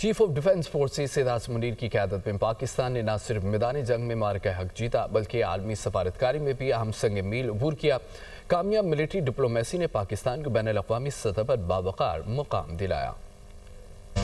Chief of defence forces Syed Asim Munir کی قیادت میں پاکستان نے نہ صرف میدان جنگ میں مارکہ حق جیتا بلکہ عالمی سفارتکاری میں بھی اہم سنگ میل عبور کیا۔ کامیاب ملٹری ڈپلومیسی نے پاکستان کو بین الاقوامی سطح پر باوقار مقام دلایا۔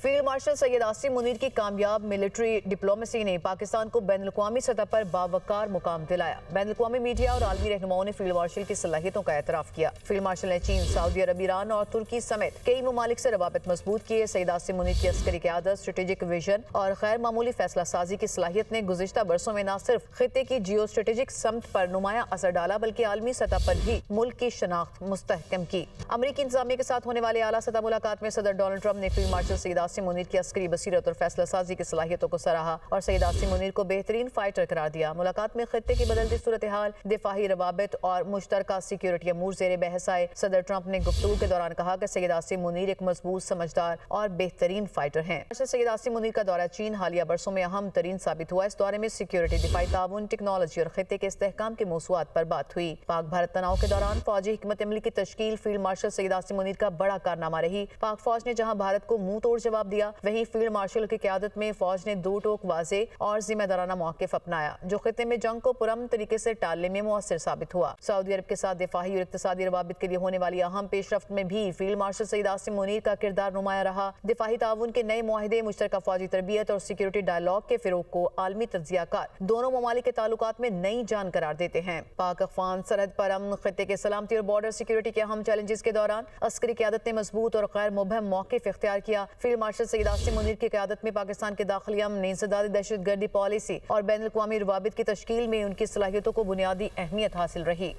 فیلڈ مارشل سید عاصم منیر کی کامیاب ملٹری ڈپلومیسی نے پاکستان کو بین الاقوامی سطح پر باوقار مقام دلایا۔ بین الاقوامی میڈیا اور عالمی رہنماؤں نے فیلڈ مارشل کی صلاحیتوں کا اعتراف کیا۔ فیلڈ مارشل نے چین، سعودی عرب، ایران اور ترکی سمیت کئی ممالک سے روابط مضبوط کیے۔ سید عاصم منیر کی عسکری قیادت، اسٹریٹجک ویژن اور غیر معمولی فیصلہ سازی کی صلاحیت نے گزشتہ برسوں میں نہ صرف خطے کی جیو اسٹریٹجک سمت پر نمایاں اثر ڈالا بلکہ عالمی سطح پر بھی ملک کی شناخت مستحکم کی۔ امریکی انتظامیہ کے ساتھ ہونے والے اعلیٰ سطح ملاقات میں صدر ڈونلڈ ٹرمپ نے فیلڈ مارشل سید عاصم منیر کی عسکری بصیرت اور فیصلہ سازی کی صلاحیتوں کو سراہا اور سید عاصم منیر کو بہترین فائٹر قرار دیا۔ ملاقات میں خطے کی بدلتی صورتحال، دفاعی روابط اور مشترکہ سیکیورٹی امور زیر بحث آئے۔ صدر ٹرمپ نے گفتگو کے دوران کہا کہ سید عاصم منیر ایک مضبوط، سمجھدار اور بہترین فائٹر ہیں۔ سید عاصم منیر کا دورہ چین حالیہ برسوں میں اہم ترین ثابت ہوا۔ اس دورے میں سیکیورٹی، دفاعی تعاون، ٹیکنالوجی اور خطے کے استحکام کے موضوعات پر بات ہوئی۔ پاک بھارت تناؤ کے دوران فوجی حکمت عملی کی تشکیل فیلڈ مارشل سید عاصم منیر کا بڑا کارنامہ رہی۔ پاک فوج نے جہاں بھارت کو منہ توڑ جواب دیا، وہیں فیلڈ مارشل کی قیادت میں فوج نے دو ٹوک واضح اور ذمہ دارانہ موقف اپنایا جو خطے میں جنگ کو پرامن طریقے سے ٹالنے میں مؤثر ثابت ہوا۔ سعودی عرب کے ساتھ دفاعی اور اقتصادی روابط کے لیے ہونے والی اہم پیش رفت میں بھی فیلڈ مارشل سید عاصم منیر کا کردار نمایاں رہا۔ دفاعی تعاون کے نئے معاہدے، مشترکہ فوجی تربیت اور سیکیورٹی ڈائیلاگ کے فروغ کو عالمی تجزیہ کار دونوں ممالک کے تعلقات میں نئی جان قرار دیتے ہیں۔ پاک افغان سرحد پر امن، خطے کے سلامتی اور بارڈر سیکیورٹی کے اہم چیلنجز کے دوران عسکری قیادت نے مضبوط اور غیر مبہم موقف اختیار کیا۔ فیلڈ مارشل سید عاصم منیر کی قیادت میں پاکستان کے داخلی امن، انسداد دہشت گردی پالیسی اور بین الاقوامی روابط کی تشکیل میں ان کی صلاحیتوں کو بنیادی اہمیت حاصل رہی۔